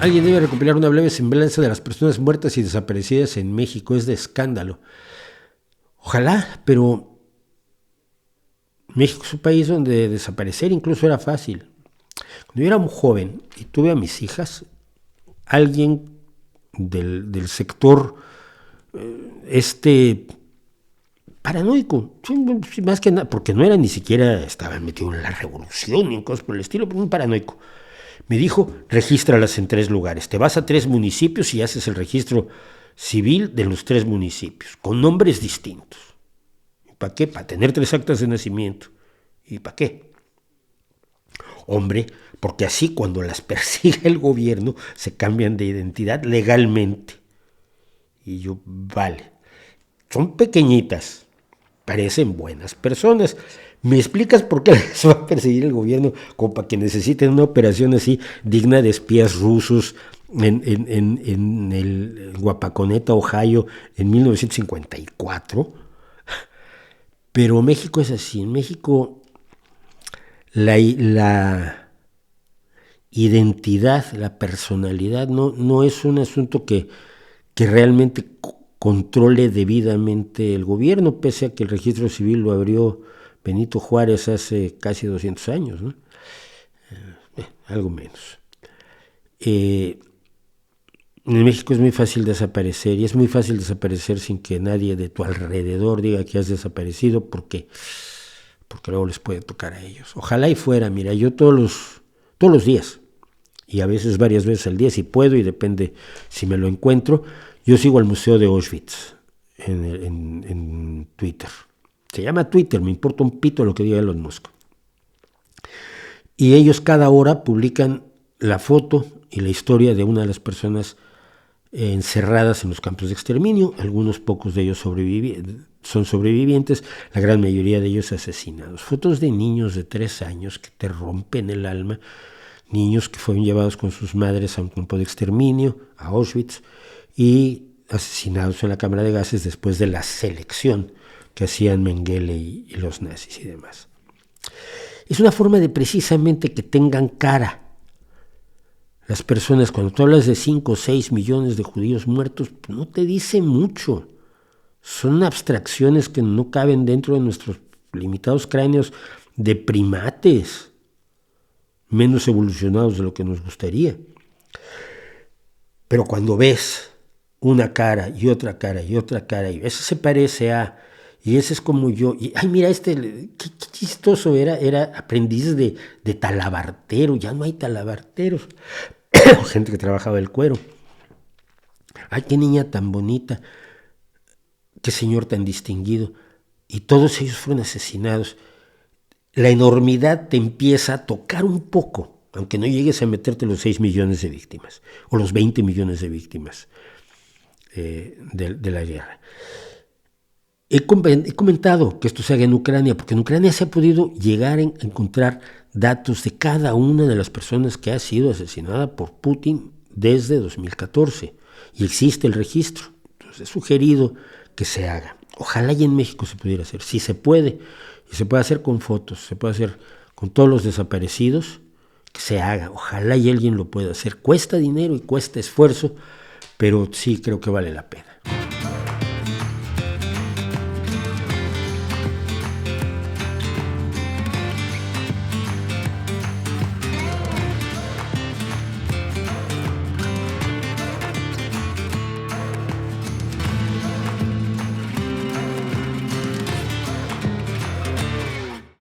Alguien debe recopilar una breve semblanza de las personas muertas y desaparecidas en México. Es de escándalo. Ojalá, pero México es un país donde desaparecer incluso era fácil. Cuando yo era muy joven y tuve a mis hijas, alguien del sector paranoico, más que nada, porque no era ni siquiera, estaba metido en la revolución ni en cosas por el estilo, pero un paranoico. Me dijo, regístralas en 3 lugares. Te vas a 3 municipios y haces el registro civil de los 3 municipios, con nombres distintos. ¿Para qué? Para tener 3 actas de nacimiento. ¿Y para qué? Hombre, porque así cuando las persiga el gobierno se cambian de identidad legalmente. Y yo, vale, son pequeñitas, parecen buenas personas. ¿Me explicas por qué les va a perseguir el gobierno como para que necesiten una operación así digna de espías rusos en el Guapaconeta, Ohio, en 1954? Pero México es así. En México la identidad, la personalidad no es un asunto que realmente controle debidamente el gobierno, pese a que el registro civil lo abrió Benito Juárez hace casi 200 años, ¿no? Algo menos. En México es muy fácil desaparecer, y es muy fácil desaparecer sin que nadie de tu alrededor diga que has desaparecido, porque luego les puede tocar a ellos. Ojalá y fuera, mira, yo todos los días, y a veces varias veces al día, si puedo, y depende si me lo encuentro, yo sigo al Museo de Auschwitz en Twitter. Se llama Twitter, me importa un pito lo que diga Elon Musk. Y ellos cada hora publican la foto y la historia de una de las personas encerradas en los campos de exterminio. Algunos pocos de ellos son sobrevivientes, la gran mayoría de ellos asesinados. Fotos de niños de 3 años que te rompen el alma, niños que fueron llevados con sus madres a un campo de exterminio, a Auschwitz, y asesinados en la cámara de gases después de la selección que hacían Mengele y los nazis y demás. Es una forma de precisamente que tengan cara las personas. Cuando tú hablas de 5 o 6 millones de judíos muertos, pues no te dice mucho. Son abstracciones que no caben dentro de nuestros limitados cráneos de primates menos evolucionados de lo que nos gustaría. Pero cuando ves una cara y otra cara y otra cara, y ese se parece a, y ese es como yo, y ay, mira, qué chistoso, era aprendiz de talabartero, ya no hay talabarteros, gente que trabajaba el cuero. Ay, qué niña tan bonita, qué señor tan distinguido, y todos ellos fueron asesinados. La enormidad te empieza a tocar un poco, aunque no llegues a meterte los 6 millones de víctimas, o los 20 millones de víctimas de la guerra. He comentado que esto se haga en Ucrania, porque en Ucrania se ha podido llegar a encontrar datos de cada una de las personas que ha sido asesinada por Putin desde 2014, y existe el registro. Entonces, he sugerido que se haga. Ojalá y en México se pudiera hacer. Si se puede, y se puede hacer con fotos, se puede hacer con todos los desaparecidos, que se haga. Ojalá y alguien lo pueda hacer. Cuesta dinero y cuesta esfuerzo, pero sí creo que vale la pena.